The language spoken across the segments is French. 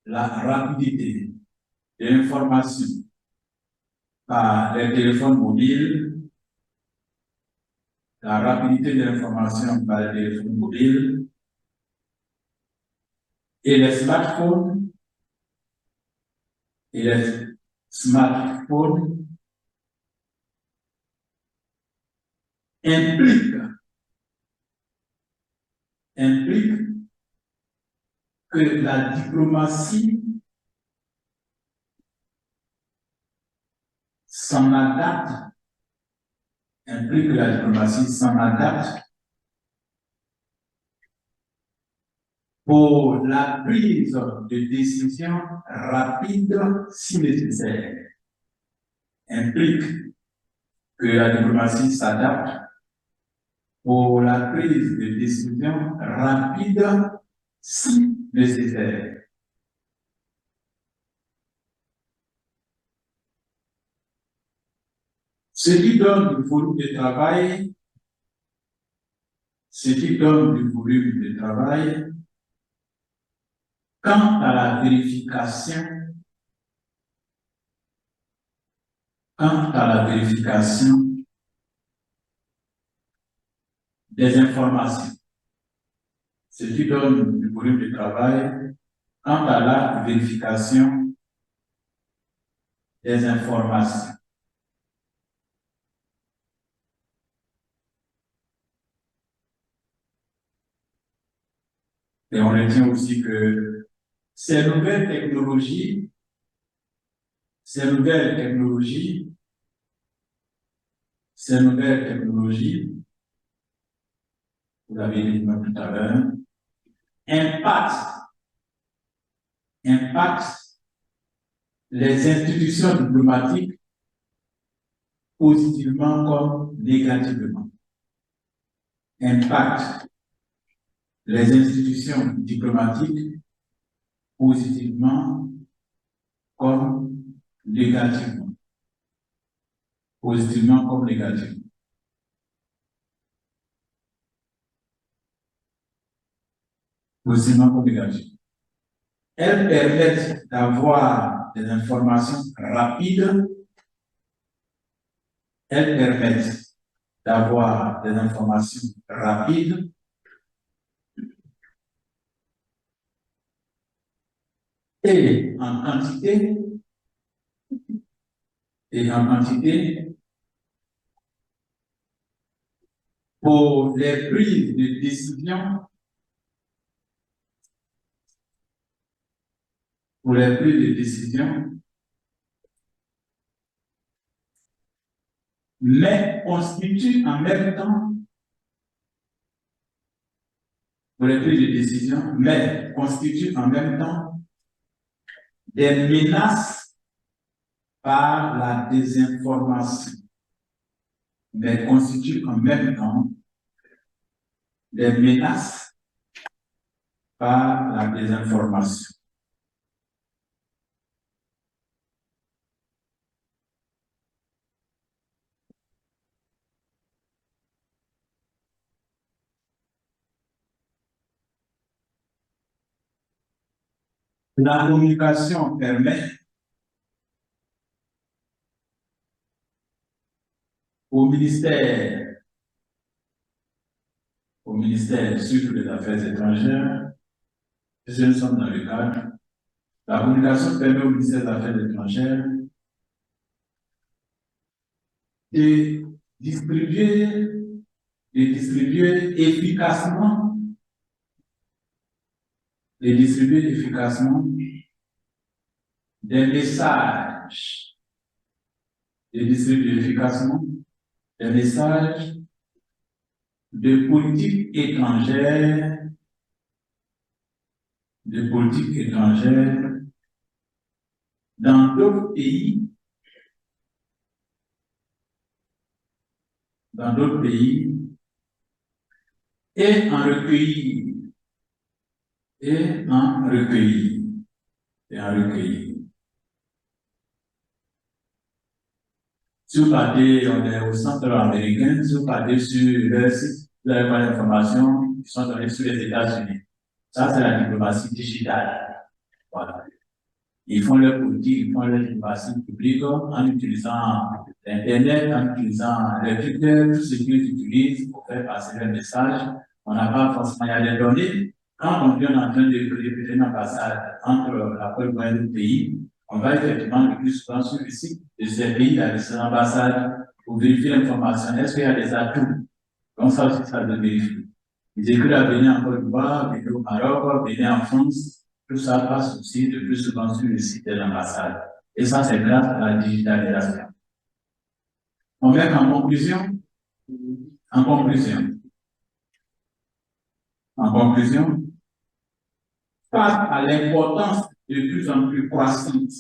la rapidité de l'information par les téléphones mobiles, la rapidité de l'information par les téléphones mobiles et les smartphones impliquent que la diplomatie s'en adapte, pour la prise de décision rapide si nécessaire. Implique que la diplomatie s'adapte pour la prise de décision rapide si nécessaire. Ce qui donne du volume de travail, quant à la vérification des informations. Ce qui donne du volume de travail quant à la vérification des informations. Et on retient aussi que ces nouvelles technologies, vous l'avez dit tout à l'heure, impactent les institutions diplomatiques positivement comme négativement. Impactent les institutions diplomatiques positivement comme négativement. Positivement comme négativement. Positivement comme négativement. Elles permettent d'avoir des informations rapides. Et en quantité pour les prises de décision mais constitue en même temps des menaces par la désinformation. La communication permet au ministère surtout des Affaires étrangères, puisque nous sommes dans le cadre, la communication permet au ministère des Affaires étrangères de distribuer efficacement des messages de politique étrangère dans d'autres pays et en recueillir. Si vous partez, on est au centre américain, si vous partez sur leur site, vous allez voir l'information qui sont données sur les États-Unis. Ça, c'est la diplomatie digitale. Voilà. Ils font leur politique, ils font leur diplomatie publique en utilisant l'Internet, en utilisant le Twitter, tout ce qu'ils utilisent pour faire passer leur message. On n'a pas forcément, il y a des données. Quand on est en train de créer une ambassade entre la Côte d'Ivoire et le pays, on va effectivement le plus souvent sur le site de ces pays, de ces ambassades, pour vérifier l'information. Est-ce qu'il y a des atouts? Donc ça aussi, ça doit vérifier. Ils écrivent à venir en Côte d'Ivoire, venir au Maroc, venir en France. Tout ça passe aussi de plus souvent sur le site de l'ambassade. Et ça, c'est grâce à la digitalisation. On met en conclusion, face à l'importance de plus en plus croissante,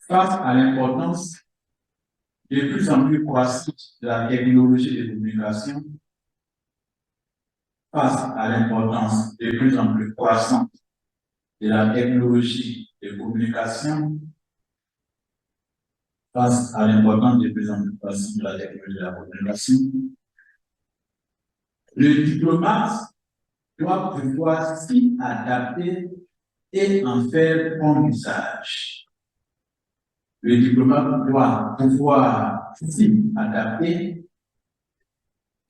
face à l'importance de plus en plus croissante de la technologie de communication, face à l'importance de plus en plus croissante de la technologie de communication, face à l'importance de plus en plus croissante de la technologie de la communication, le diplomate doit pouvoir s'y adapter et en faire bon usage. Le diplomate doit pouvoir s'y adapter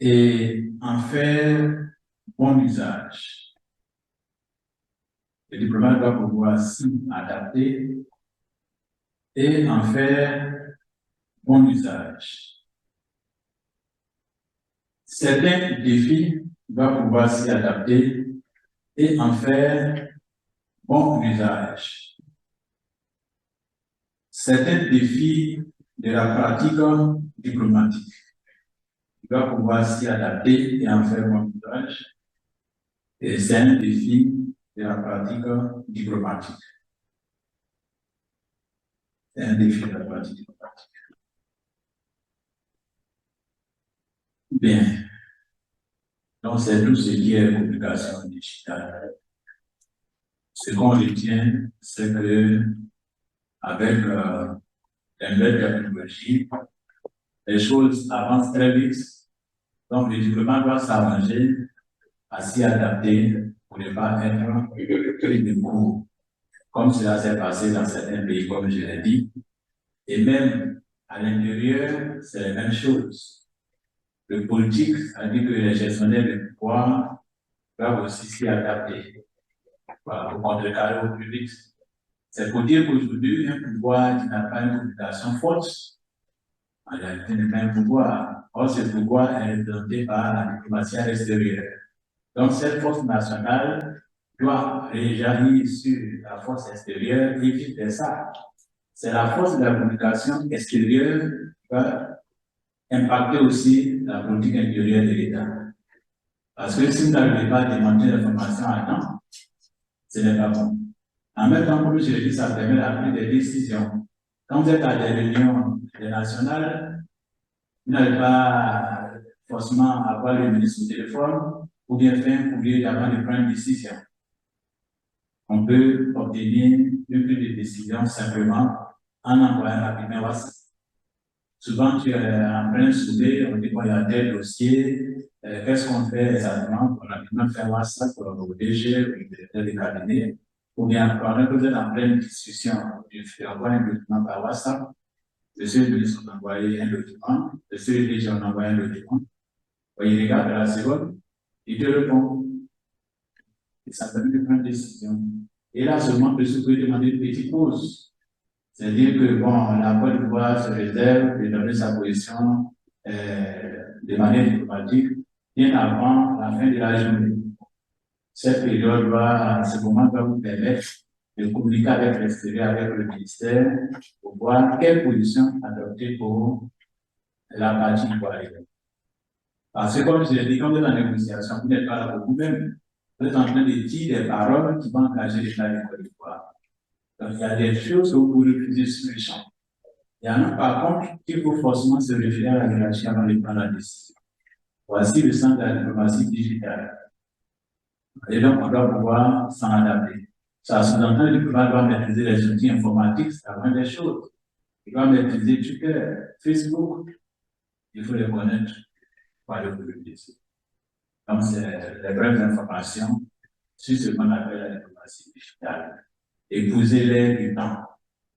et en faire bon usage. Le diplomate doit pouvoir s'y adapter et en faire bon usage. Certains défis doivent pouvoir s'y adapter et en faire bon usage. Certains défis de la pratique diplomatique doivent pouvoir s'y adapter et en faire bon usage. Et c'est un défi de la pratique diplomatique. C'est un défi de la pratique diplomatique. Bien. Donc, c'est tout ce qui est communication digitale. Ce qu'on retient, c'est que avec les nouvelles technologies, les choses avancent très vite. Donc, le diplomate doit s'arranger à s'y adapter pour ne pas être pris de court, comme cela s'est passé dans certains pays, comme je l'ai dit. Et même à l'intérieur, c'est la même chose. Le politique a dit que les gestionnaires de pouvoir doivent aussi s'y adapter pour contrecarrer au plus vite. C'est pour dire qu'aujourd'hui, un pouvoir qui n'a pas une communication forte, en réalité n'est pas un pouvoir. Or, ce pouvoir est représenté par la diplomatie à l'extérieur. Donc, cette force nationale doit réagir sur la force extérieure et vice ça. C'est la force de la communication extérieure qui va impacter aussi la politique intérieure de l'État. Parce que si vous n'arrivez pas à démontrer l'information à temps, ce n'est pas bon. En même temps, comme je l'ai dit, ça permet la prise des décisions. Quand vous êtes à des réunions nationales, vous n'allez pas forcément avoir le ministre au téléphone ou bien faire un courrier avant de prendre une décision. On peut obtenir une prise de décision simplement en envoyant rapidement WhatsApp. Souvent, tu es en plein souper, on dit qu'il y a tel dossier, qu'est-ce qu'on fait exactement pour rapidement faire WhatsApp pour le DG ou le directeur de cabinet, ou bien pendant que vous êtes en pleine discussion, tu envoies un document par WhatsApp, monsieur le ministre a envoyé un document, monsieur le DG a envoyé un document, il regarde à la seconde, il te répond, et ça permet de prendre une décision. Et là seulement, monsieur peut demander une petite pause. C'est-à-dire que, bon, la Côte d'Ivoire se réserve de donner sa position de manière diplomatique bien avant la fin de la journée. Cette période ce moment va vous permettre de communiquer avec l'extérieur, avec le ministère, pour voir quelle position adopter pour la partie ivoirienne. Parce que, comme je l'ai dit, quand vous êtes en négociation, vous n'êtes pas là pour vous-même. Vous êtes en train de dire des paroles qui vont engager l'État de Côte d'Ivoire. Donc, il y a des choses que vous pouvez refuser sur le champ. Il y en a par contre qu'il faut forcément se référer à la hiérarchie avant de prendre la décision. Voici le centre de la diplomatie digitale. Et donc, on doit pouvoir s'en adapter. Ça sous-entend que le diplomate doit maîtriser les outils informatiques, c'est la moindre des choses. Il doit maîtriser Twitter, Facebook, il faut les connaître pour aller au public. Donc, c'est les brèves informations sur ce qu'on appelle la diplomatie. diplomatie digitale. Épouser-les du temps.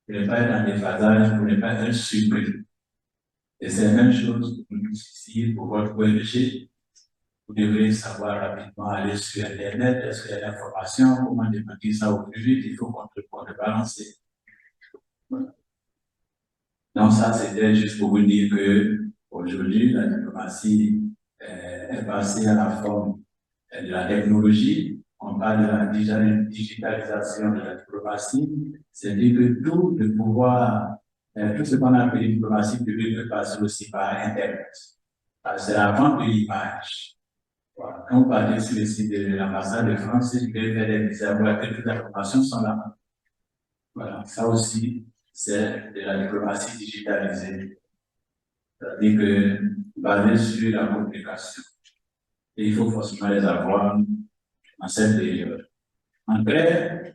Pour ne pas être dans des phasages, pour ne pas être surpris. Et c'est la même chose pour nous ici, pour votre ONG. Vous devez savoir rapidement aller sur Internet, est-ce qu'il y a l'information, comment demander ça au plus vite, il faut qu'on le balancer. Voilà. Donc ça, c'était juste pour vous dire que aujourd'hui, la diplomatie est passée à la forme de la technologie. On parle de la digitalisation de la diplomatie, c'est-à-dire que tout le pouvoir, tout ce qu'on appelle diplomatie publique peut passer aussi par Internet. C'est la vente de l'image. Voilà. Quand vous partez sur le site de l'ambassade de France, si vous voulez faire des visas, toutes les informations sont là. Voilà. Ça aussi, c'est de la diplomatie digitalisée. C'est-à-dire que basée sur la communication. Et il faut forcément les avoir en cette période. En clair,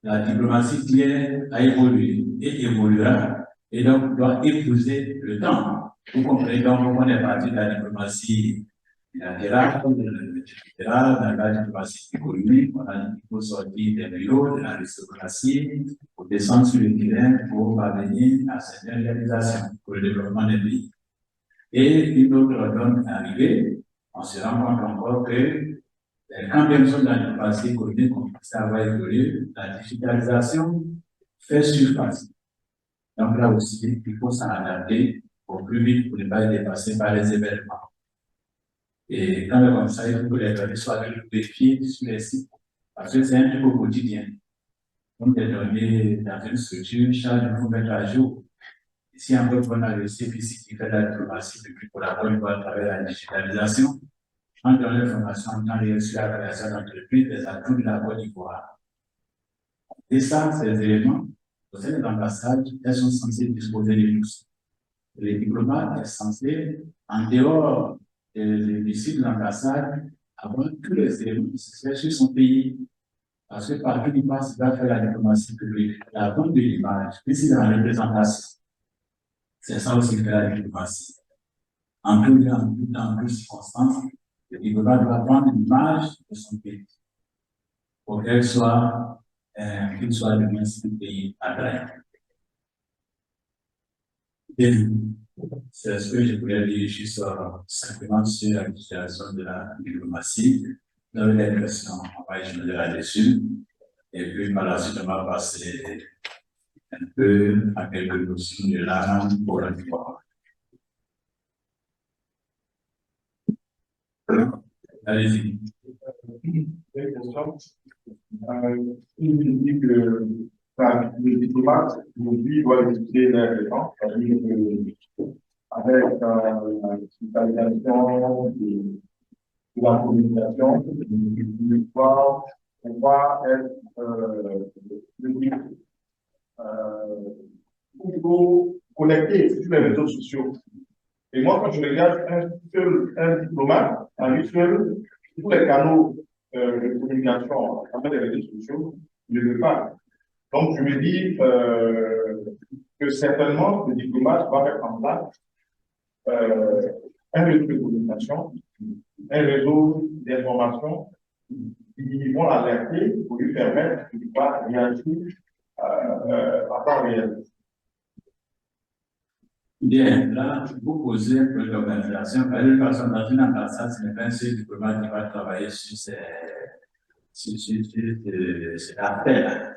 la diplomatie claire a évolué et évoluera et donc doit épouser le temps. Vous comprenez donc on est parti de la diplomatie bilatérale, dans la diplomatie économique, on a dit qu'il faut sortir des bureaux, de l'aristocratie, pour descendre sur le terrain pour parvenir à cette réalisation pour le développement des pays. Et une autre donne est arrivée, on se rend compte encore que quand bien sûr dans la diplomatie économique, on commence à avoir évolué, la digitalisation fait surface. Donc là aussi, il faut s'en adapter au plus vite pour ne pas être dépassé par les événements. Et quand comme ça, il faut que les données soient vérifiées sur les sites, parce que c'est un truc au quotidien. Donc les données dans une structure, chaque jour mettre à jour. Ici, en fait, on a le CPC qui fait la diplomatie depuis pour la bonne voie à travers la digitalisation. En donnant l'information, on a réussi la création d'entreprise des atouts de la Côte d'Ivoire. Et ça, ces éléments, au sein des ambassades, elles sont censées disposer de tous. Les diplomates sont censés, en dehors du site de l'ambassade, avoir tous les éléments nécessaires sur son pays. Parce que partout il passe, il va faire la diplomatie publique, la vente de l'image, puis c'est la représentation. C'est ça aussi que la diplomatie. En toute circonstance, le diplomate doit prendre l'image de son pays pour qu'il soit le bien pays attrayant. C'est ce que je voulais dire juste simplement sur la situation de la diplomatie. Vous avez des questions, on va échanger là-dessus. Et puis par la suite, on va passer un peu à quelques notions de l'art pour la mémoire. Allez-y. Il dit que le diplomate, aujourd'hui, doit utiliser les gens, c'est-à-dire avec la digitalisation de la communication, on va être plutôt connecté sur les réseaux sociaux. Et moi, quand je regarde un diplomate, à lui seul, tous les canaux de communication à travers les réseaux sociaux, je ne le fais pas. Donc, je me dis que certainement, le diplomate va mettre en place un réseau de communication, un réseau d'information qui vont l'alerter pour lui permettre de ne pas réagir à temps réel. Bien, là, vous posez un peu d'organisation. Par une façon, dans une ambassade, ce n'est pas un seul diplomate qui va travailler sur cet appel.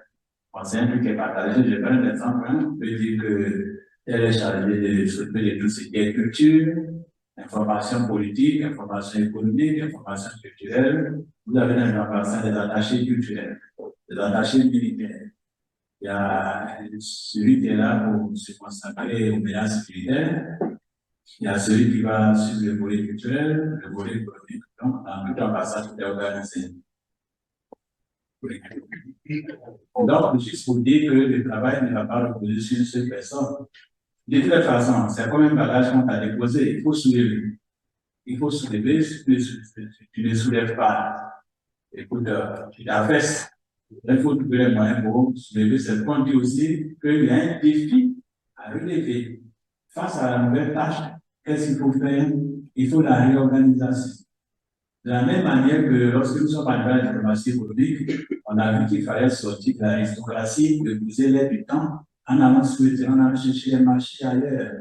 C'est un truc qui est partagé. Je prends un exemple. On peut dire qu'elle est chargée de s'occuper de tout ce qui est culture, information politique, information économique, information culturelle. Vous avez dans l'ambassade des attachés culturels, des attachés militaires. Il y a celui qui est là pour se consacrer aux menaces militaires. Il y a celui qui va suivre le volet culturel, le volet économique. Donc, dans toute ambassade, tout est organisé. Donc, juste pour dire que le travail ne va pas reposer sur une seule personne. De toute façon, c'est comme un bagage qu'on t'a déposé. Il faut soulever. Il faut soulever. Si tu ne soulèves pas, écoute, tu t'affaisses. Il faut trouver les moyens pour soulever cette compte. Dit aussi qu'il y a un défi à relever. Face à la nouvelle tâche, qu'est-ce qu'il faut faire? Il faut la réorganisation. De la même manière que lorsque nous sommes arrivés à la diplomatie économique, on a vu qu'il fallait sortir de l'aristocratie, de poser l'air du temps, en allant souhaiter, on allant chercher les marchés ailleurs.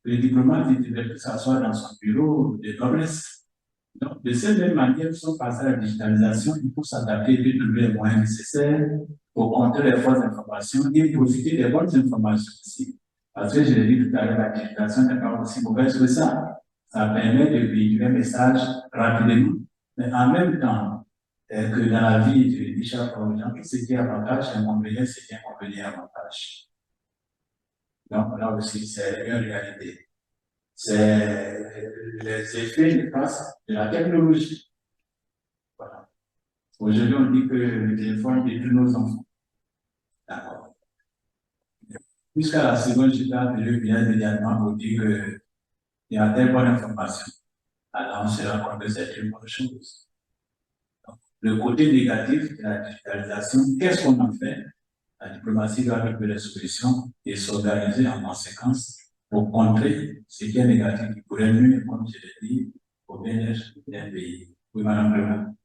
Le diplomate, il devait s'asseoir dans son bureau de noblesse. Donc, de cette même manière, nous sommes passés à la digitalisation, il faut s'adapter et trouver les moyens nécessaires pour contrer les fausses informations et profiter des bonnes informations aussi. Parce que je l'ai dit tout à l'heure, la digitalisation n'est pas aussi mauvaise que ça. Ça permet de véhiculer un message rapidement. Mais en même temps, que dans la vie, je dis chaque fois aux gens, tout ce qui est avantage, c'est inconvénient, c'est qui est inconvénient, avantage. Donc là aussi, c'est une réalité. C'est les effets néfastes de la technologie. Voilà. Aujourd'hui, on dit que le téléphone détruit nos enfants. D'accord. Jusqu'à la seconde, je t'ai appelé bien immédiatement pour dire qu'il y a telle bonne information. Alors, on se rend compte que c'est une bonne chose. Le côté négatif de la digitalisation, qu'est-ce qu'on en fait? La diplomatie doit trouver des solutions et s'organiser en conséquence pour contrer ce qui est négatif qui pourrait nuire, comme je l'ai dit, au bien-être d'un pays. Oui, Madame Président.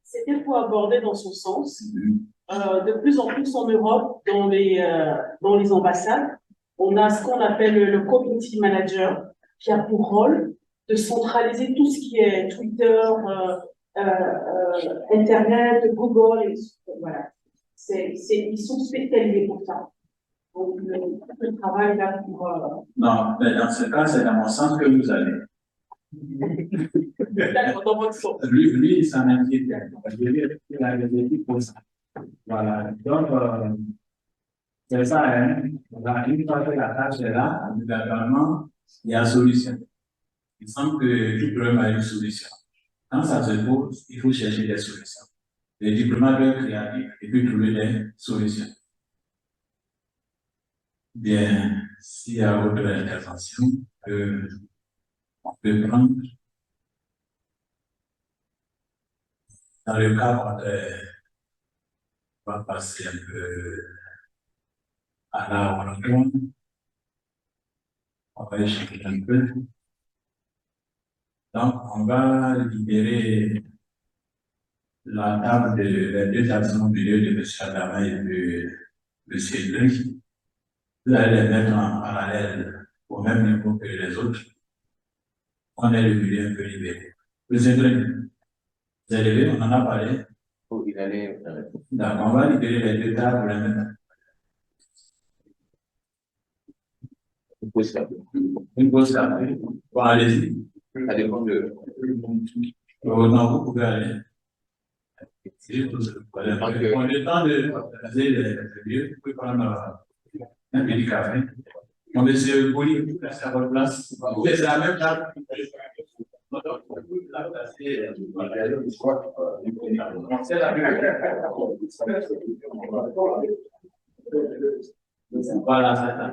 C'était pour aborder dans son sens. De plus en plus en Europe, dans les ambassades, on a ce qu'on appelle le community manager, qui a pour rôle de centraliser tout ce qui est Twitter, Internet, Google, voilà. Ils sont spécialisés pour ça. Donc, le travail là pour... Non, mais dans ce cas, c'est dans mon sens que vous allez. D'accord, dans votre sens. Lui, il s'en inquiète. Il a des équipes pour ça. Voilà. Donc, c'est ça, hein. Une fois que la tâche est là, évidemment, il y a solution. Il semble que tout problème a une solution. Quand ça se pose, il faut chercher des solutions. Les diplomates doivent être créatifs et puis trouver des solutions. Bien, s'il y a autre intervention, on peut prendre. Dans le cas contraire, on va passer un peu à la rencontre. On va échanger un peu. Donc, on va libérer la table les deux tables au milieu de M. Adama et de M. Drake. Vous allez les mettre en parallèle au même niveau que les autres. On est le milieu un peu libéré. M. Drake, vous avez levé, on en a parlé. Oh, il allait. D'accord, on va libérer les deux tables pour les mettre. Une pause là. Bon, allez-y. Ça dépend de. Non, vous pouvez aller. C'est juste pour ça. Voilà. On a le temps de passer les lieux. Vous pouvez prendre un petit café. Mon monsieur Bouli, restez à votre place. C'est la même table. C'est la même. Voilà, c'est ça.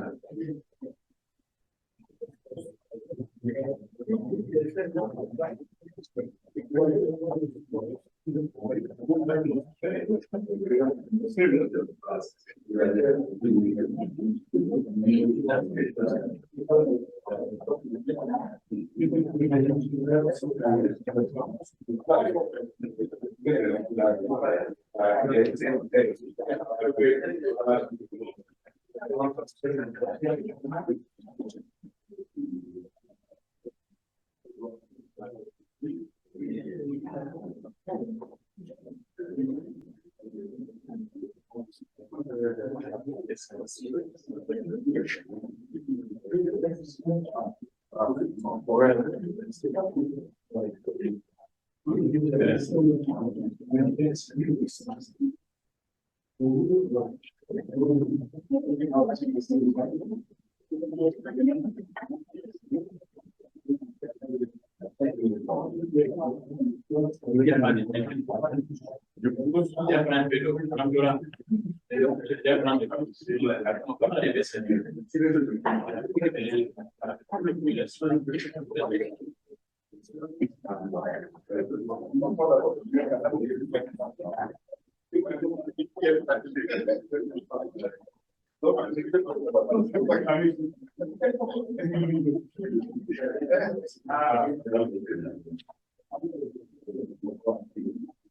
Je propose de prendre un peu d'eau.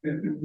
Excellent.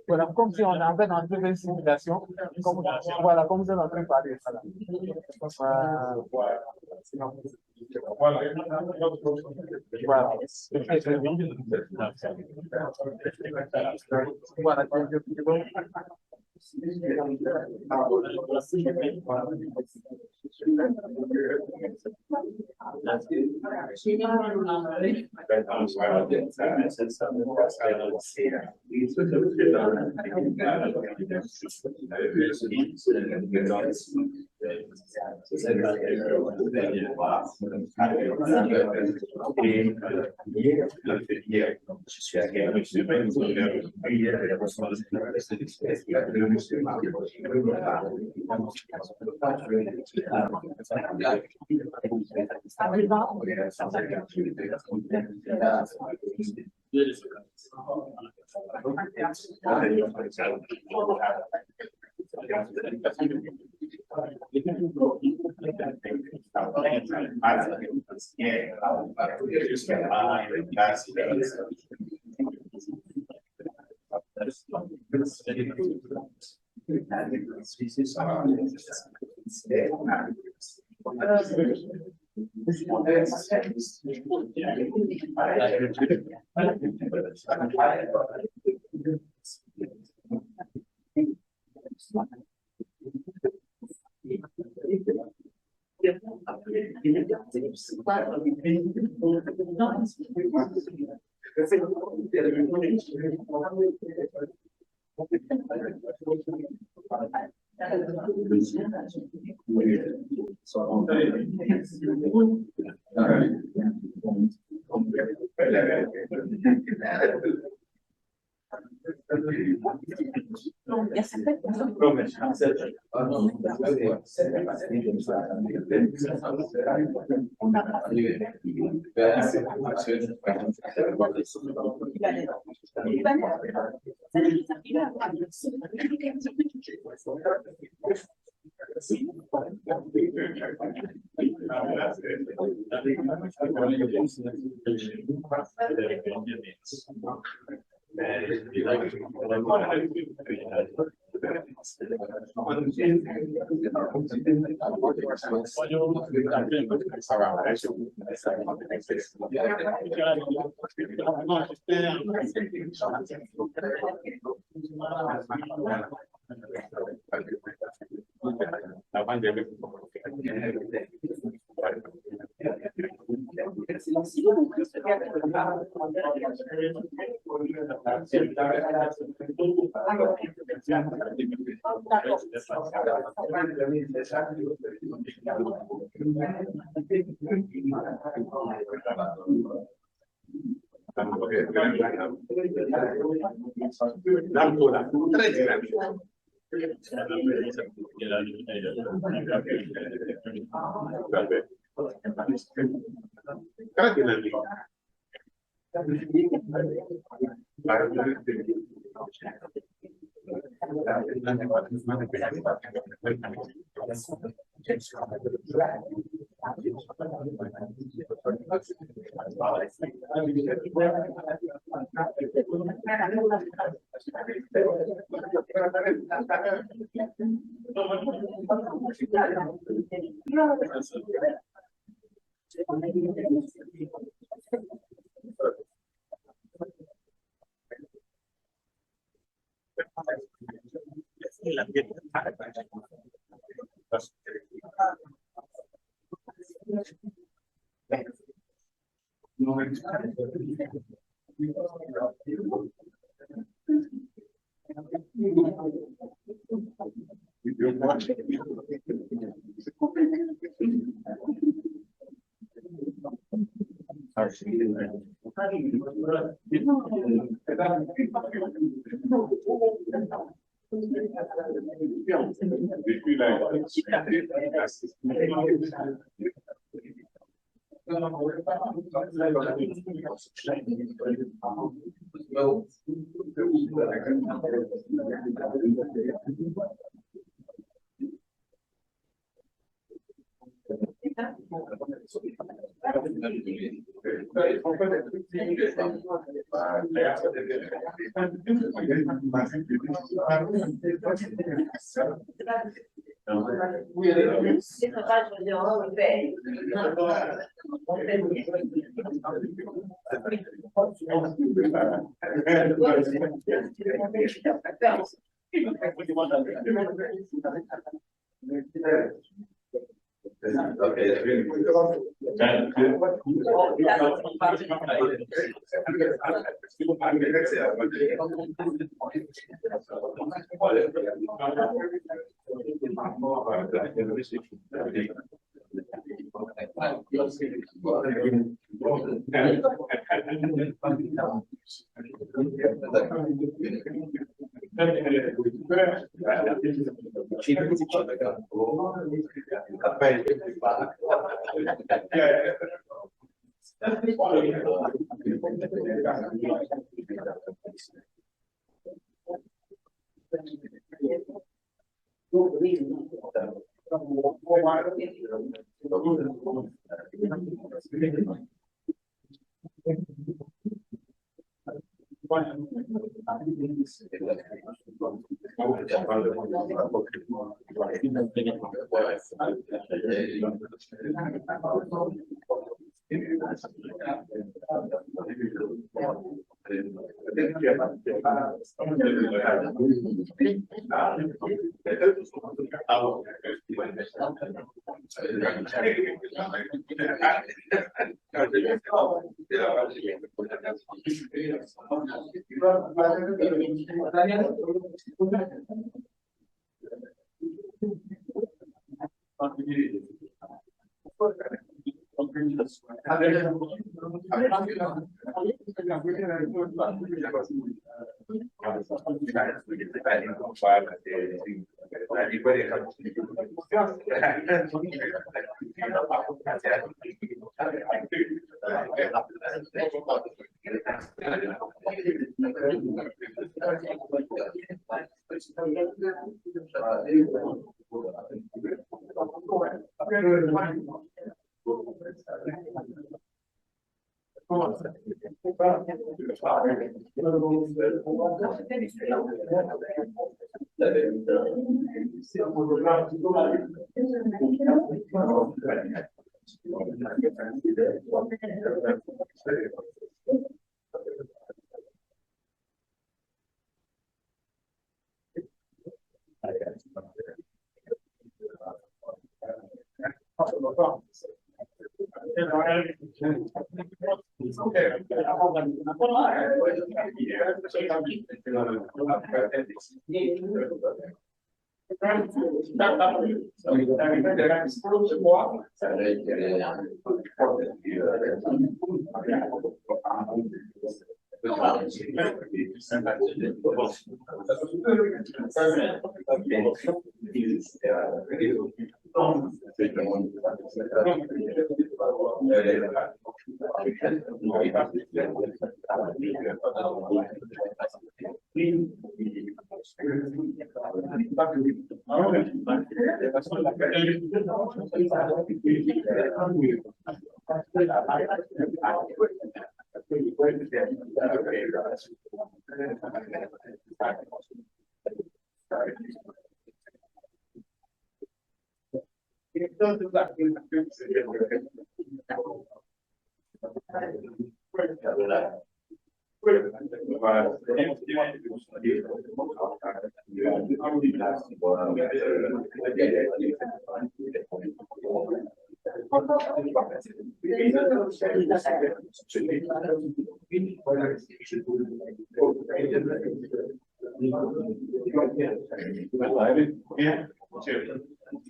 Voilà, comme si on est en fait dans une simulation, comme, voilà, comme vous êtes en train de parler. Voilà. Voilà.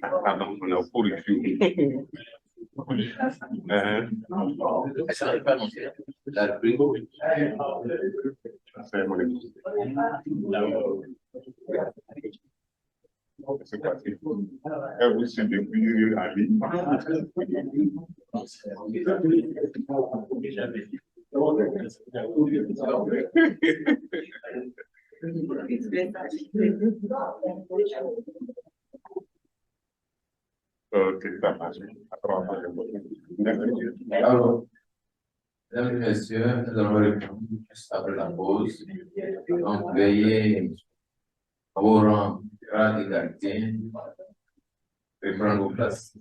Pardon, on est au cours du film. Est-ce qu'on n'arrive pas à annoncer la rubrique? C'est quoi? Elle vous suit depuis la vie. Ok, ça marche. Alors, mesdames et messieurs, nous allons répondre juste après la pause. Donc, veillez à vos rangs d'égalité et prendre vos places.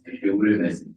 Je vous remercie.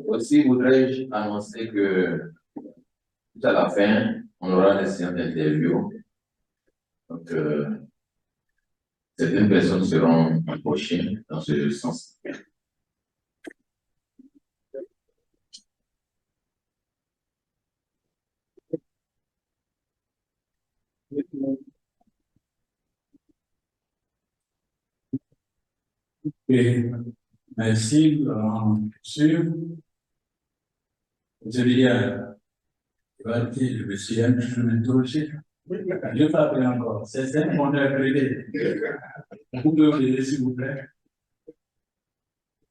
Aussi, voudrais-je annoncer que tout à la fin, on aura des séances d'interview. Donc, certaines personnes seront approchées dans ce sens. Et merci, sur, je dirais, le monsieur M. Je ne pas bien encore. C'est mon heure privée. Vous pouvez ouvrir, s'il vous plaît.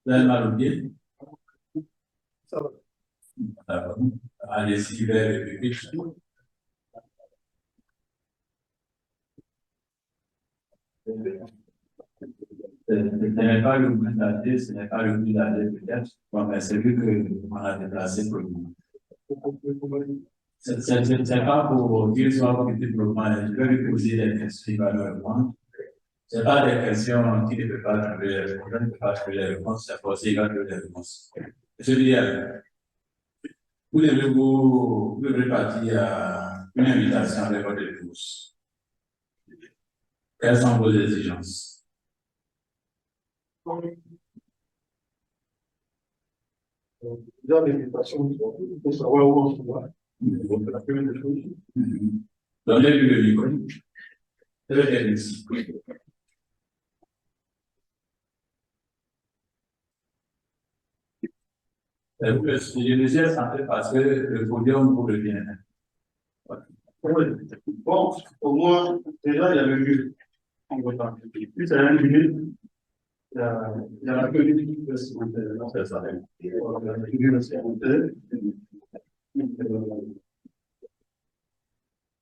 Vous avez mal au pied? D'accord. Allez-y, vers le public. Ce n'est pas le but d'aller, ce n'est pas le but d'aller peut-être, bon, mais c'est lui que on a déplacé pour nous. C'est pas pour qu'il soit occupé pour moi, je vais lui poser des questions qui vont le répondre. Ce n'est pas des questions qui ne peuvent pas trouver les réponses, je ne peux pas trouver les réponses, c'est possible qu'il va trouver les réponses. Je dis, vous devez partir à une invitation avec votre épouse. Quelles sont vos exigences? Déjà, l'invitation, il faut savoir où on se voit. C'est la première des choses. Donnez-lui le micro. Très bien ici. Je le sais santé parce que le podium pour le bien-être. Oui. Bon, au moins, déjà, il y a le lieu. Puis, c'est un lieu. Il y a la politique vestimentaire. C'est ça. La tenue vestimentaire.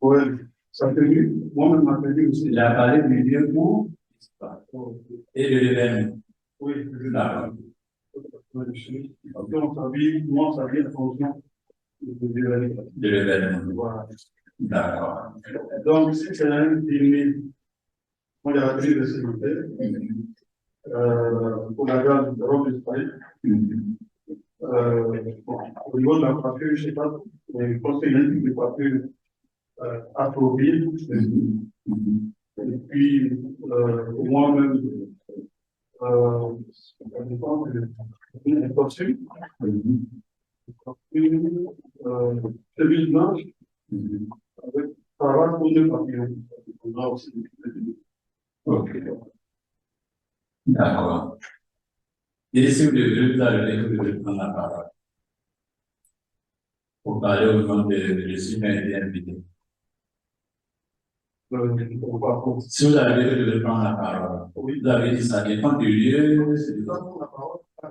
Oui, sa tenue, moi-même, ma tenue aussi. Il a parlé du lieu pour et de l'événement. Oui, D'accord. on s'habille, moi, on s'habille en fonction de l'événement. De l'événement. Voilà. D'accord. Donc, si c'est un dîner, moi, il y a la tenue vestimentaire. Pour la garde de robe de Paris. Au niveau de la coiffure, je ne sais pas, mais je pense qu'il y a une coiffure appropriée. Et puis, moi-même, ça dépend de costume. Chemise blanche, avec cravate ou deux papillons. On a aussi Ok. D'accord. Et si vous devez prendre la parole pour parler au nom de super invité. Si vous avez prendre la parole, vous avez dit ça dépend du lieu.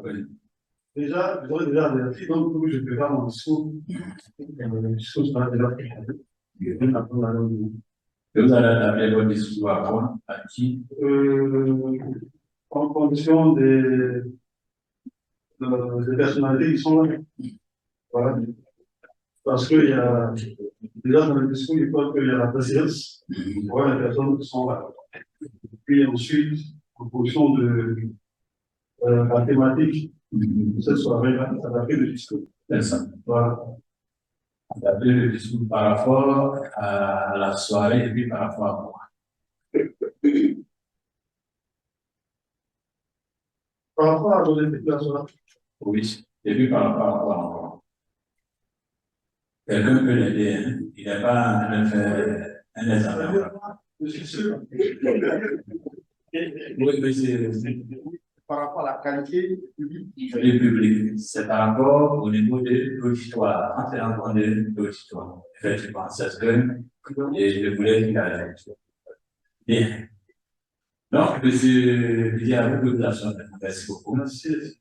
Oui. Déjà, vous aurez déjà averti, donc je prépare mon discours. Le discours sera déjà préparé. Vous allez adapter votre discours à quoi? À qui? En fonction des personnalités qui sont là. Voilà. Parce qu'il y a, déjà dans le discours, il faut qu'il y a la présidence, voilà les personnes qui sont là. Puis ensuite, en fonction de la thématique, cette soirée va adapter le discours. C'est ça. Voilà. Adapter le discours par rapport à la soirée et puis par rapport à moi. Par rapport à nos explications. Oui, et puis par rapport à quoi encore? Quelqu'un peut l'aider, hein? Il n'est pas en train de faire un examen. Je suis sûr. Oui, mais c'est Par rapport à la qualité publique. du public. C'est par rapport au niveau de l'auditoire. Quand c'est en train de l'auditoire. Effectivement, c'est ce que je voulais dire. Bien. Donc, monsieur Didier, population, merci beaucoup. Merci.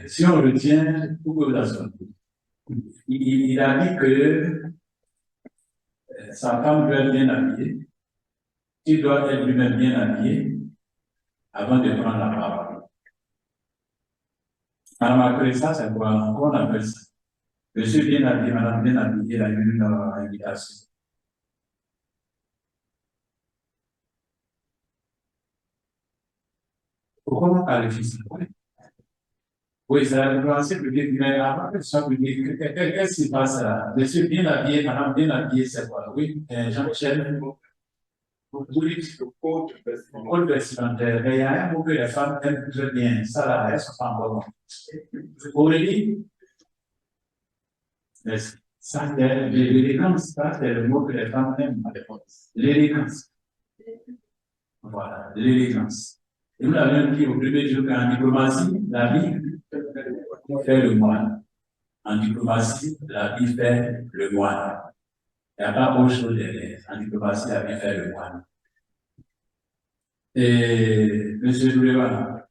Si on retient population, il a dit que sa femme doit être bien habillée, il doit être lui-même bien habillé avant de prendre la parole. Alors, après ça, c'est quoi? Comment on appelle ça? Monsieur bien habillé, madame bien habillée, la une invitation. Pourquoi on qualifie ça? Oui, c'est la diplomatie publique, mais avant que ce soit public, qu'est-ce qui se passe là? Monsieur bien habillé, madame bien habillée, c'est quoi? Oui, Jean-Michel, vous dites code vestimentaire, mais il y a un mot que les femmes aiment très bien, ça là, elles ne sont pas encore bonnes. Aurélie? Ça, l'élégance, ça, c'est le mot que les femmes aiment. L'élégance. Voilà, l'élégance. Et nous avions dit au premier jour qu'en diplomatie, la vie fait le moine. En diplomatie, la vie fait le moine. Il n'y a pas autre chose derrière. En diplomatie, la vie fait le moine. Et M. Douléva,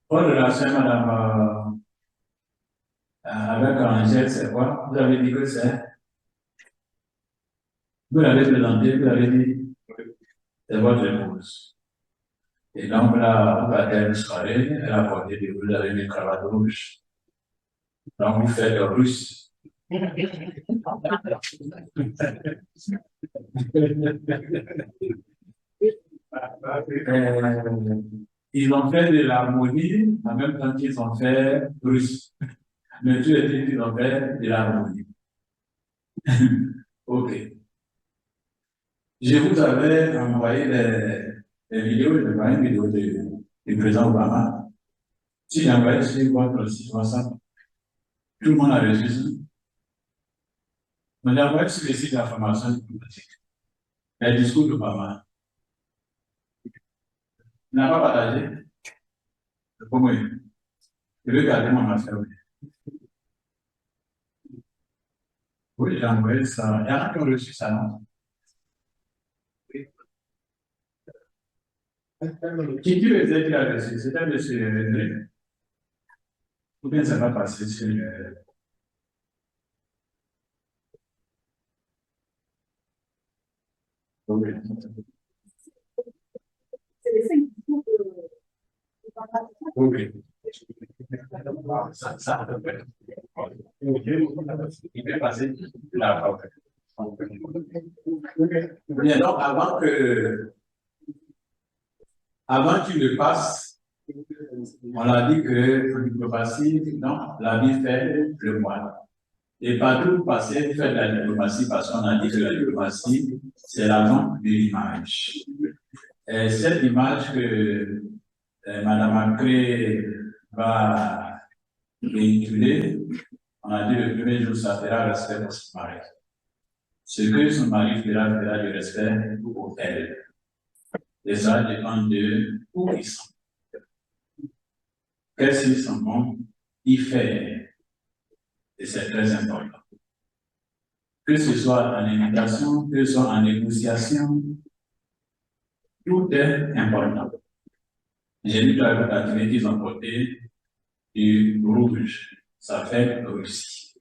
votre relation, madame, avec Angèle, c'est quoi? Vous avez dit que c'est? Vous l'avez présenté, vous l'avez dit, c'est votre épouse. Et donc là, vous avez une soirée, elle a porté des vous avez une cravate rouge. Donc vous faites le russe. Ils ont fait de l'harmonie en même temps qu'ils ont fait russe. Mais tu as dit qu'ils ont fait de l'harmonie. Ok. Je vous avais envoyé des vidéos, je vois une vidéo du président Obama. Si j'ai envoyé sur votre site WhatsApp, tout le monde a reçu ça. Mais j'ai envoyé sur le site d'information diplomatique. Le discours d'Obama. Il n'a pas partagé. C'est pour moi. Je vais garder mon affaire. Oui, j'ai envoyé ça. Il y en a qui ont reçu ça, non? Qui le disait qu'il a reçu? C'était M. Ou bien ça va passer sur le. Oui. Oui. Ça il peut passer là. Bien, donc, avant qu'il ne passe, on a dit que en diplomatie, non, la vie fait le moine. Et partout passer, faire de la diplomatie, parce qu'on a dit que la diplomatie, c'est la vente de l'image. Et cette image que Mme Macré va véhiculer, on a dit le premier jour, ça fera respect pour son mari. Ce que son mari fera du respect pour elle. Et ça dépend de où ils sont. Qu'est-ce qu'ils sont bons, y faire. Et c'est très important. Que ce soit en invitation, que ce soit en négociation, tout est important. J'ai vu la activité qu'ils ont porté du rouge. Ça fait Russie.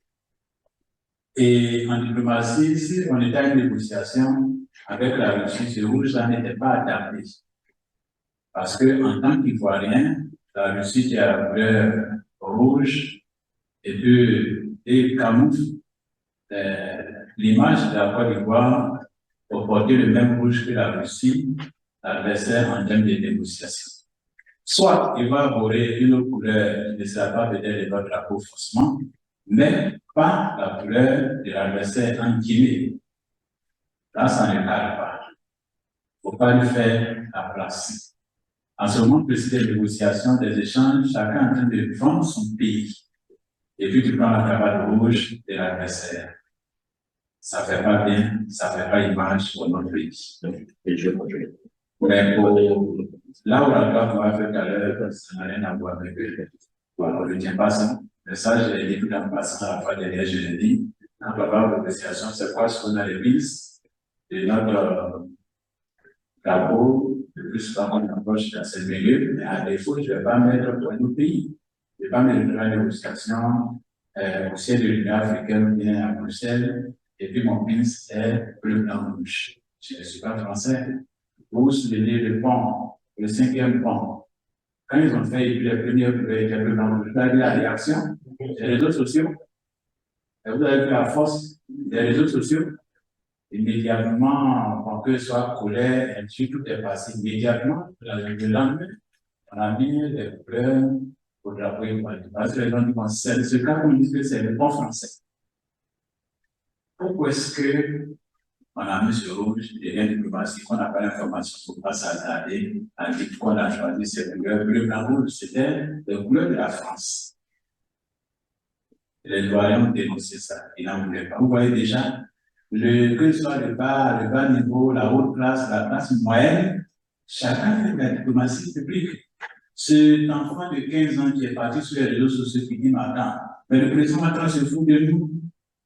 Et en diplomatie, si on était en négociation avec la Russie, ce rouge-là n'était pas adapté. Parce que en tant qu'Ivoirien, la Russie qui a la couleur rouge et camoufle l'image de la Côte d'Ivoire pour porter le même rouge que la Russie, l'adversaire en termes de négociation. Soit il va avoir une autre couleur qui ne sera pas peut-être votre drapeau forcément, mais pas la couleur de l'adversaire en Guinée. Là, ça ne parle pas. Il ne faut pas lui faire la place. En ce moment, c'est des négociations, des échanges, chacun est en train de vendre son pays. Et puis tu prends la cravate rouge de l'adversaire. Ça ne fait pas bien, ça ne fait pas image pour notre pays. Mais pour là où la loi va faire tout à l'heure, ça n'a rien à voir avec eux. Voilà, on ne retient pas ça. Mais ça, je l'ai dit tout en passant à la fois derrière, je l'ai dit. Quand on va aux négociations, c'est quoi ce qu'on a les pistes de notre drapeau, le plus souvent on approche dans ce milieu, mais à défaut, je ne vais pas mettre pour nos pays. Je ne vais pas mettre la négociation au siège de l'Union africaine, bien à Bruxelles, et puis mon pince est bleu, blanc, rouge. Je ne suis pas français. Vous soulignez le pont, le 5e pont. Quand ils ont fait les premières bleu, blanc, rouge, vous avez vu la réaction des réseaux sociaux. Et vous avez vu la force des réseaux sociaux. Immédiatement, pour que ce soit colère, et puis tout est passé immédiatement. Le lendemain, on a mis les couleurs au drapeau ivoirien. Parce que les gens disent, c'est ce cas qu'on dit que c'est le pont français. Pourquoi est-ce que on a mis ce rouge et rien de diplomatie, qu'on n'a pas l'information pour pas s'attarder à dire qu'on a choisi ces couleurs bleu, blanc, rouge, c'était les couleurs de la France. Les Ivoiriens ont dénoncé ça, ils n'en voulaient pas. Vous voyez déjà, que ce soit le bas niveau, la haute classe, la classe moyenne, chacun fait de la diplomatie publique. Cet enfant de 15 ans qui est parti sur les réseaux sociaux qui dit maintenant, mais le président Macron se fout de nous.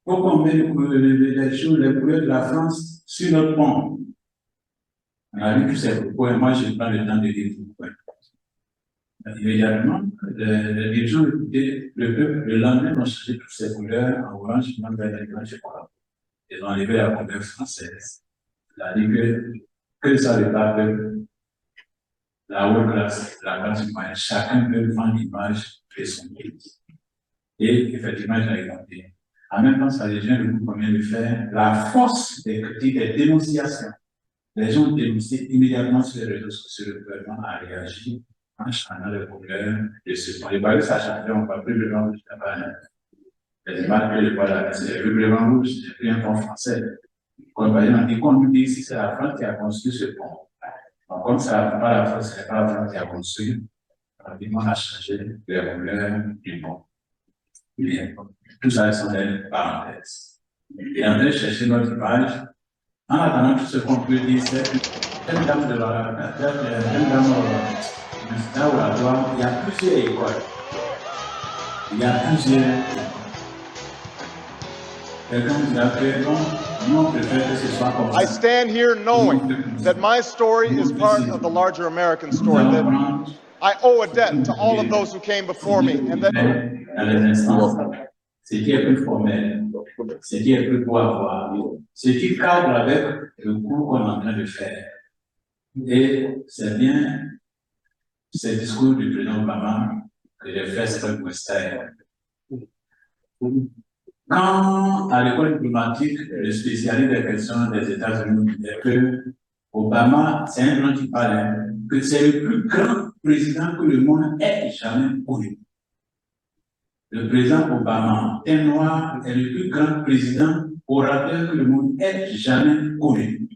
Pourquoi on met les choses, les couleurs de la France sur notre pont? On a vu tous ces propos et moi je prends le temps de dire pourquoi. Immédiatement, les dirigeants écoutaient le peuple, le lendemain, ont changé toutes ces couleurs en orange, même vers les je crois. Ils ont enlevé la couleur française. C'est-à-dire que ça le peuple, la haute classe, la classe moyenne, chacun peut prendre l'image de son pays. Et effectivement, j'ai regardé. En même temps, ça devient le coup combien de faire la force des critiques, des dénonciations. Les gens ont dénoncé immédiatement sur les réseaux sociaux, le gouvernement a réagi en changeant les couleurs de ce point. Les balais, ça change, on ne voit plus le blanc rouge là-bas. Les images que je vois là, c'est le blanc rouge, c'est plus un pont français. Et qu'on nous dit ici, c'est la France qui a construit ce pont. Donc, comme ça, pas la France, c'est pas la France qui a construit, rapidement, on a changé les couleurs du pont. Bien. Tout ça sont des parenthèses. Et en train de chercher notre image, en attendant tout ce qu'on peut dire, c'est telle dame de la telle dame là où la droite, il y a plusieurs écoles. Il y a plusieurs écoles. Quelqu'un dira que non, nous on préfère que ce soit comme ça. I stand here knowing that my story is part of the larger American story, that I owe a debt to all of those who came before me, and that dans les instances, ce qui est plus formel, ce qui est plus beau à voir, ce qui cadre avec le cours qu'on est en train de faire. Et c'est bien ce discours du président Obama que j'ai fait sur Western. Quand, à l'école diplomatique, le spécialiste des questions des États-Unis disait que Obama, c'est un grand qui parlait, que c'est le plus grand président que le monde ait jamais connu. Le président Obama, un noir, est le plus grand président orateur que le monde ait jamais connu.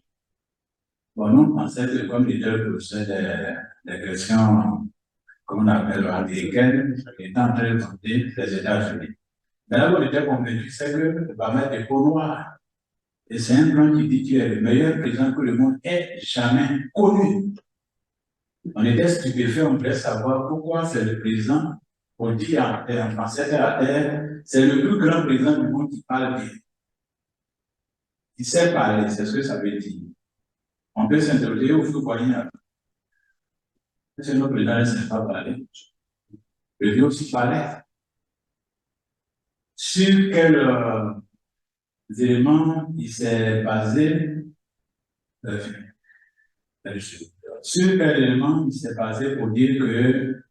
Bon, nous, on pensait que comme il était le professeur des questions, comme on appelle américaines, il était en train de monter les États-Unis. Mais là, on était convaincu, c'est que Obama est peau noire. Et c'est un blanc qui dit qu'il est le meilleur président que le monde ait jamais connu. On était stupéfait, on voulait savoir pourquoi c'est le président, on dit en français terre à terre, c'est le plus grand président du monde qui parle bien. Il sait parler, c'est ce que ça veut dire. On peut s'interroger au feu moyen. C'est notre président ne sait pas parler. Il veut aussi parler. Sur quels éléments il s'est basé, sur quel élément il s'est basé pour dire que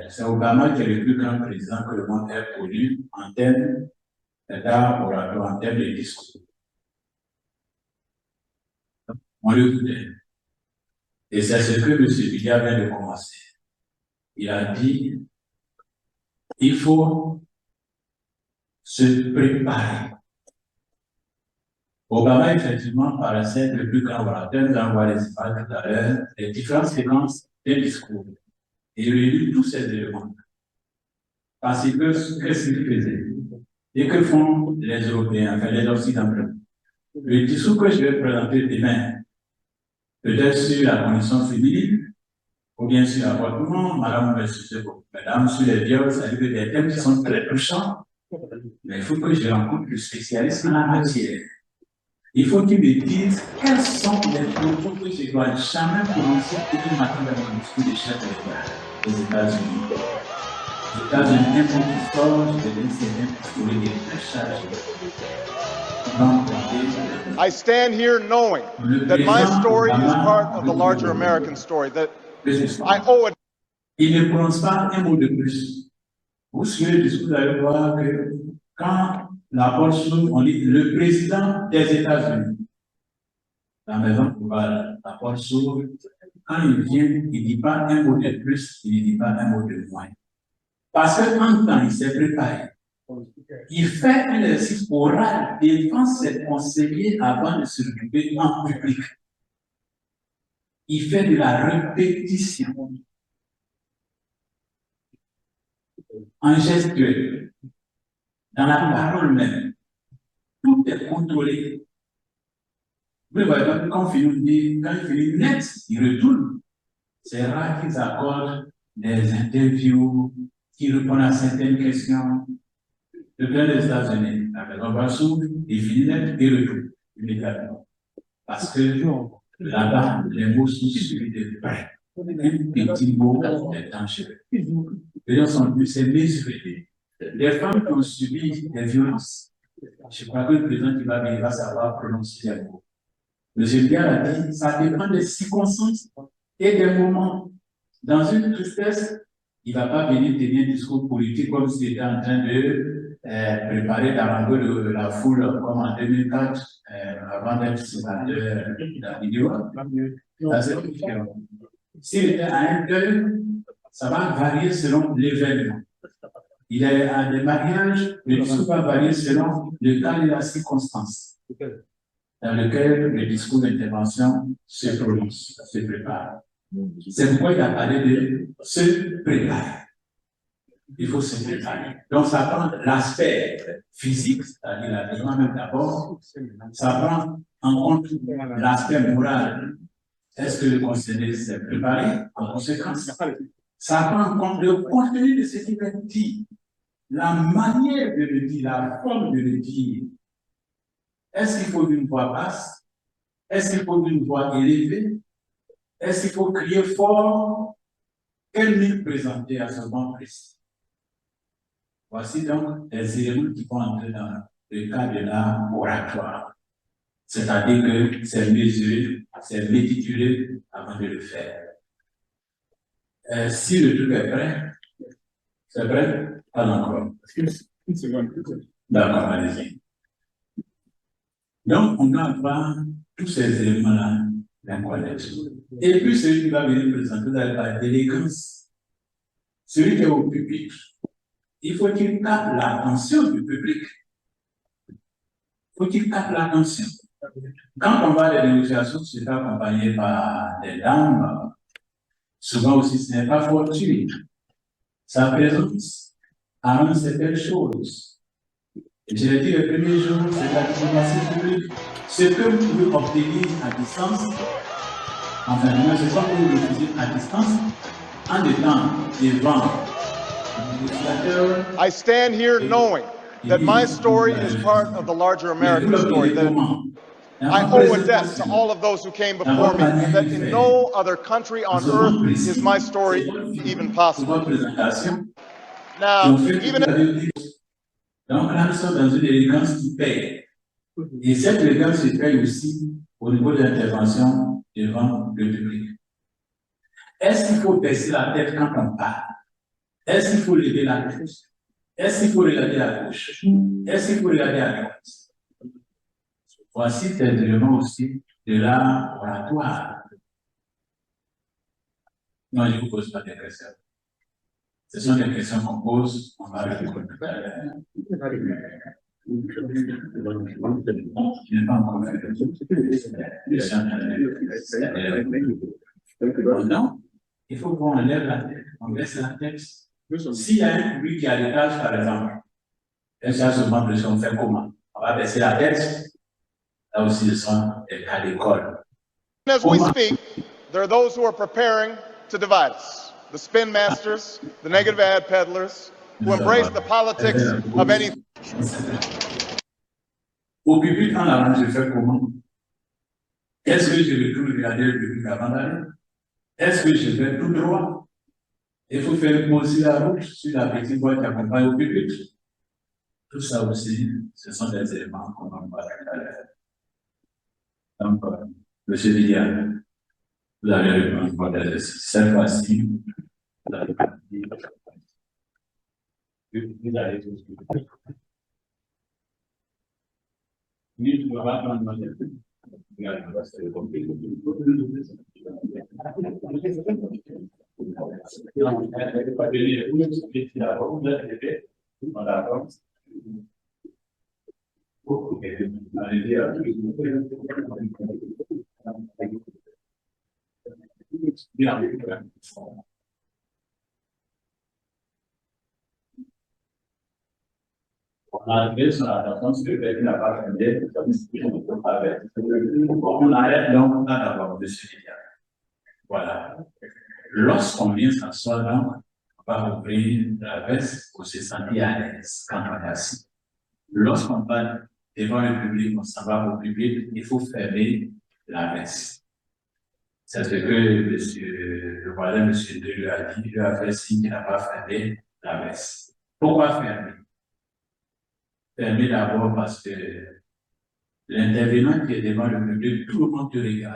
c'est Obama qui est le plus grand président que le monde ait connu en termes d'art oratoire, en termes de discours. On l'écoutait. Et c'est ce que M. Billa vient de commencer. Il a dit, il faut se préparer. Obama, effectivement, paraissait le plus grand orateur, nous allons voir les images tout à l'heure, les différentes séquences des discours. Et il réunit tous ces éléments. Parce que qu'est-ce qu'il faisait? Et que font les Européens, enfin les Occidentaux? Le discours que je vais présenter demain, peut-être sur la condition féminine, ou bien sur l'avortement, madame, mesdames, sur les viols, ça veut dire des thèmes qui sont très touchants. Mais il faut que je rencontre le spécialiste en la matière. Il faut qu'il me dise quels sont les propos que je ne dois jamais prononcer depuis matin dans mon discours de chef de l'État aux États-Unis. Les États-Unis, un point qui sort, je vais dire c'est un discours qui est très chargé. I stand here knowing that my story is part of the larger American story, that I owe a il ne prononce pas un mot de plus. Vous suivez le discours, vous allez voir que quand la porte s'ouvre, on dit le président des États-Unis. La maison ovale, la porte s'ouvre. Quand il vient, il ne dit pas un mot de plus, il ne dit pas un mot de moins. Parce qu'en temps, il s'est préparé. Il fait un exercice oral devant ses conseillers avant de se retrouver en public. Il fait de la répétition. En gestuel, dans la parole même, tout est contrôlé. Mais par exemple, quand il finit net, il retourne. C'est rare qu'ils accordent des interviews, qu'ils répondent à certaines questions. Le président des États-Unis, la maison Bassou, il finit net, il retourne immédiatement. Parce que là-bas, les mots sont suivis de près. Un petit mot est dangereux. Les gens sont plus mesurés. Les femmes qui ont subi des violences, je crois que le président qui va venir va savoir prononcer les mots. Monsieur Bial a dit, ça dépend des circonstances et des moments. Dans une tristesse, il ne va pas venir tenir un discours politique comme s'il était en train de préparer d'arranger la foule comme en 2004, avant d'être sénateur de la vidéo. Ça, c'est différent. S'il était à un deuil, ça va varier selon l'événement. Il est à des mariages, le discours va varier selon le temps et la circonstance dans lequel le discours d'intervention se prononce, se prépare. C'est pourquoi il a parlé de se préparer. Il faut se préparer. Donc, ça prend l'aspect physique, c'est-à-dire la besoin même d'abord. Ça prend en compte l'aspect moral. Est-ce que le conseiller s'est préparé en conséquence? Ça prend en compte le contenu de ce qu'il va dire, la manière de le dire, la forme de le dire. Est-ce qu'il faut une voix basse? Est-ce qu'il faut une voix élevée? Est-ce qu'il faut crier fort? Quel mille présenter à ce moment précis? Voici donc les éléments qui vont entrer dans le cas de l'art oratoire. C'est-à-dire que c'est mesuré, c'est méticulé avant de le faire. Si le truc est prêt, c'est prêt? Pas encore. Une seconde. D'accord, allez-y. Donc, on doit avoir tous ces éléments-là d'un collège. Et puis, celui qui va venir présenter, vous allez parler d'élégance. Celui qui est au public, il faut qu'il capte l'attention du public. Il faut qu'il capte l'attention. Quand on va à des négociations, c'est accompagné par des dames. Souvent aussi, ce n'est pas fortuit. Sa présence annonce certaines choses. Je l'ai dit le premier jour, c'est la diplomatie publique. Ce que vous pouvez obtenir à distance, enfin, ce que vous refusez à distance, en étant devant le négociateur. I stand here knowing that my story is part of the larger American story, that I owe a debt to all of those who came before me, and that in no other country on earth is my story even possible. Now, even if donc là, nous sommes dans une élégance qui paye. Et cette élégance se paye aussi au niveau de l'intervention devant le public. Est-ce qu'il faut baisser la tête quand on parle? Est-ce qu'il faut lever la tête? Est-ce qu'il faut regarder à gauche? Est-ce qu'il faut regarder à droite? Voici des éléments aussi de l'art oratoire. Non, je ne vous pose pas des questions. Ce sont des questions qu'on pose, on va répondre tout à l'heure. Je n'ai pas encore fait non, il faut qu'on lève la tête, on baisse la tête. S'il y a un public qui a des tâches, par exemple, et ça se demande de on fait comment? On va baisser la tête. Là aussi, ce sont des cas d'école. as we speak, there are those who are preparing to divide us. The spin masters, the negative ad peddlers, who embrace the politics of anything. Au public, en avant, je fais comment? Est-ce que je retourne regarder le public avant d'aller? Est-ce que je vais tout droit? Il faut faire aussi la route sur la petite voie qui accompagne au public. Tout ça aussi, ce sont des éléments qu'on va voir tout à l'heure. Donc, M. Viviane, vous allez répondre cette fois-ci. Vous allez tous. Oui, tu vas pas prendre ma tête. malgré son attention sur le fait qu'il n'a pas fait on arrête donc là d'abord de se dire. Voilà. Lorsqu'on vient s'asseoir, donc, on va ouvrir la veste pour se sentir à l'aise quand on est assis. Lorsqu'on parle devant le public, on s'en va au public, il faut fermer la veste. C'est ce que le voisin, monsieur De lui a dit, il lui a fait signe qu'il n'a pas fermé la veste. Pourquoi fermer? Fermer d'abord parce que l'intervenant qui est devant le public, tout le monde te regarde.